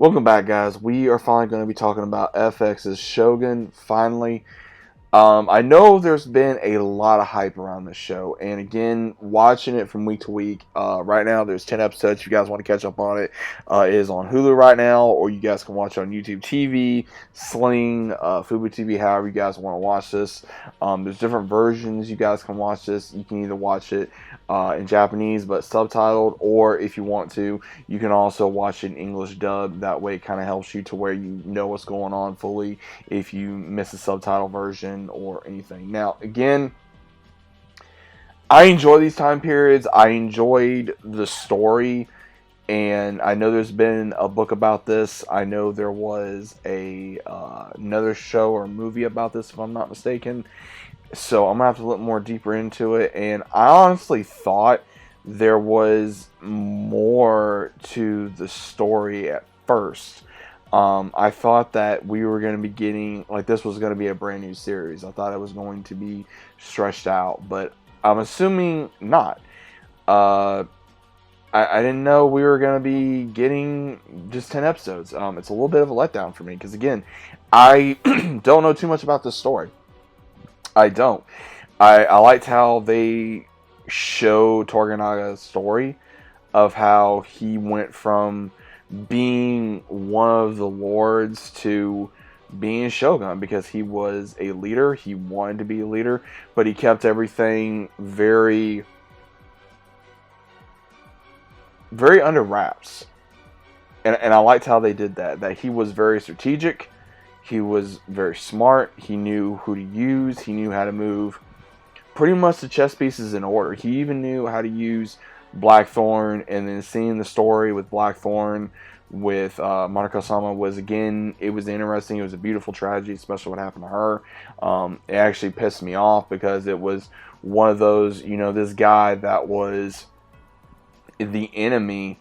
Welcome back, guys. We are finally going to be talking about FX's Shogun, finally. I know there's been a lot of hype around this show, and again, watching it from week to week. Right now, there's 10 episodes. If you guys want to catch up on it, it is on Hulu right now, or you guys can watch it on YouTube TV, Sling, Fubo TV, however you guys want to watch this. There's different versions you guys can watch this. You can either watch it in Japanese but subtitled, or if you want to, you can also watch it in English dub. That way, it kind of helps you to where you know what's going on fully if you miss a subtitle version or anything. Now, again, I enjoy these time periods. I enjoyed the story, and I know there's been a book about this. I know there was another show or movie about this, if I'm not mistaken. So I'm gonna have to look more deeper into it. And I honestly thought there was more to the story at first. I thought that we were going to be getting, like, this was going to be a brand new series. I thought it was going to be stretched out, but I'm assuming not. Uh, I didn't know we were going to be getting just 10 episodes. It's a little bit of a letdown for me because, again, I don't know too much about this story. I don't. I liked how they show Torganaga's story of how he went from being one of the lords to being Shogun because he was a leader. He wanted to be a leader, but he kept everything very, very under wraps. And I liked how they did that. That he was very strategic. He was very smart. He knew who to use. He knew how to move pretty much the chess pieces in order. He even knew how to use Blackthorn, and then seeing the story with Blackthorn with Monoko-sama was, again, it was interesting. It was a beautiful tragedy, especially what happened to her. It actually pissed me off because it was one of those, this guy that was the enemy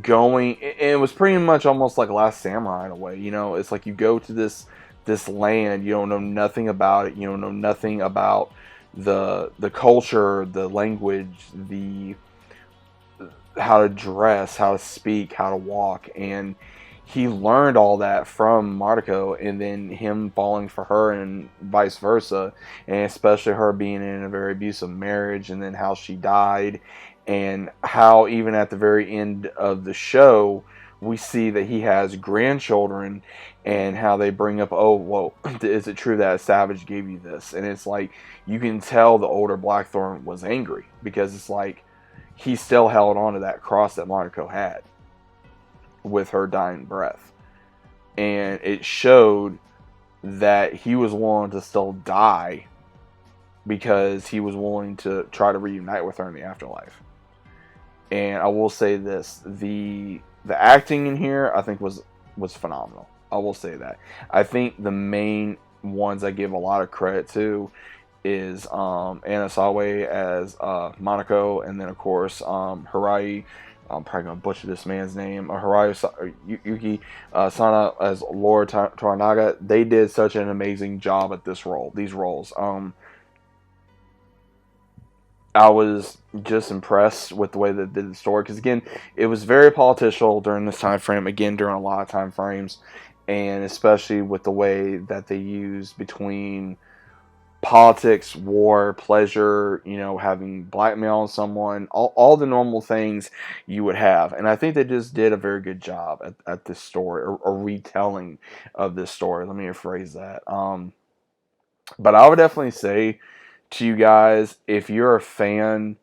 going, it was pretty much almost like Last Samurai in a way. It's like you go to this land, you don't know nothing about it, you don't know nothing about the culture, the language, the how to dress, how to speak, how to walk, and he learned all that from Mariko, and then him falling for her and vice versa, and especially her being in a very abusive marriage, and then how she died, and how even at the very end of the show we see that he has grandchildren, and how they bring up, oh, well, is it true that a savage gave you this? And it's like, you can tell the older Blackthorn was angry, because it's like, he still held on to that cross that Monaco had with her dying breath. And it showed that he was willing to still die because he was willing to try to reunite with her in the afterlife. And I will say this, the acting in here I think was phenomenal. I will say that. I think the main ones I give a lot of credit to is Anna Sawe as Monaco, and then of course Hirai. I'm probably gonna butcher this man's name. Yuki Sana as Lord Toranaga. They did such an amazing job at these roles. I was just impressed with the way that they did the story, because again, it was very political during this time frame. Again, during a lot of time frames, and especially with the way that they used between politics, war, pleasure, having blackmail on someone, all the normal things you would have. And I think they just did a very good job at this story, or retelling of this story. Let me rephrase that. But I would definitely say to you guys, if you're a fan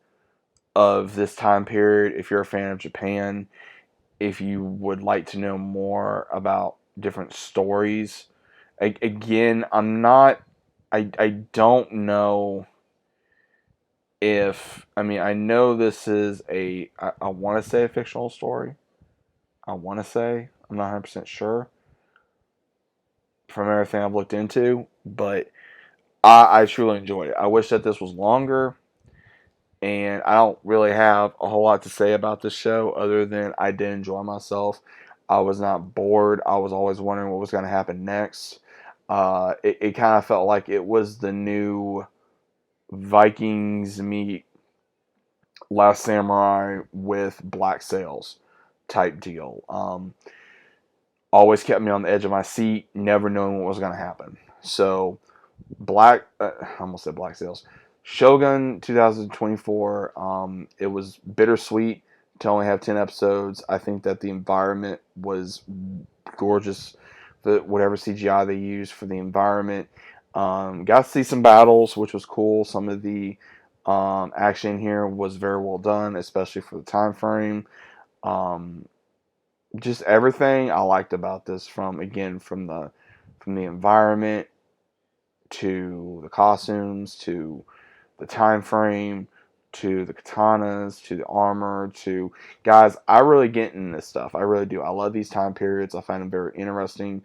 of this time period, if you're a fan of Japan, if you would like to know more about different stories, again, I don't know if, I know this is I want to say a fictional story. I'm not 100% sure from everything I've looked into, but I truly enjoyed it. I wish that this was longer, and I don't really have a whole lot to say about this show other than I did enjoy myself. I was not bored. I was always wondering what was going to happen next. It kind of felt like it was the new Vikings meet Last Samurai with Black Sails type deal. always kept me on the edge of my seat, never knowing what was going to happen. So, I almost said Black Sails. Shogun 2024, it was bittersweet to only have 10 episodes. I think that the environment was gorgeous. Whatever CGI they used for the environment. Got to see some battles, which was cool. Some of the action here was very well done, especially for the time frame. Um, just everything I liked about this, from the environment to the costumes to the time frame to the katanas to the armor to, guys, I really get in this stuff. I really do. I love these time periods. I find them very interesting,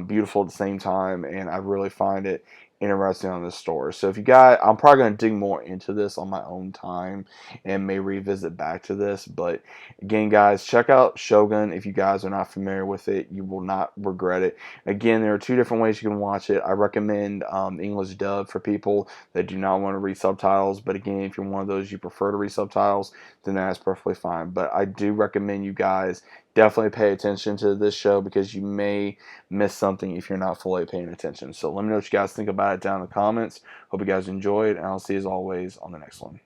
beautiful at the same time, and I really find it interesting on this story. So if you guys, I'm probably going to dig more into this on my own time and may revisit back to this. But again, guys, check out Shogun. If you guys are not familiar with it, you will not regret it. Again, there are two different ways you can watch it. I recommend English dub for people that do not want to read subtitles. But again, if you're one of those you prefer to read subtitles, then that's perfectly fine. But I do recommend you guys definitely pay attention to this show, because you may miss something if you're not fully paying attention. So let me know what you guys think about it down in the comments. Hope you guys enjoyed, and I'll see you as always on the next one.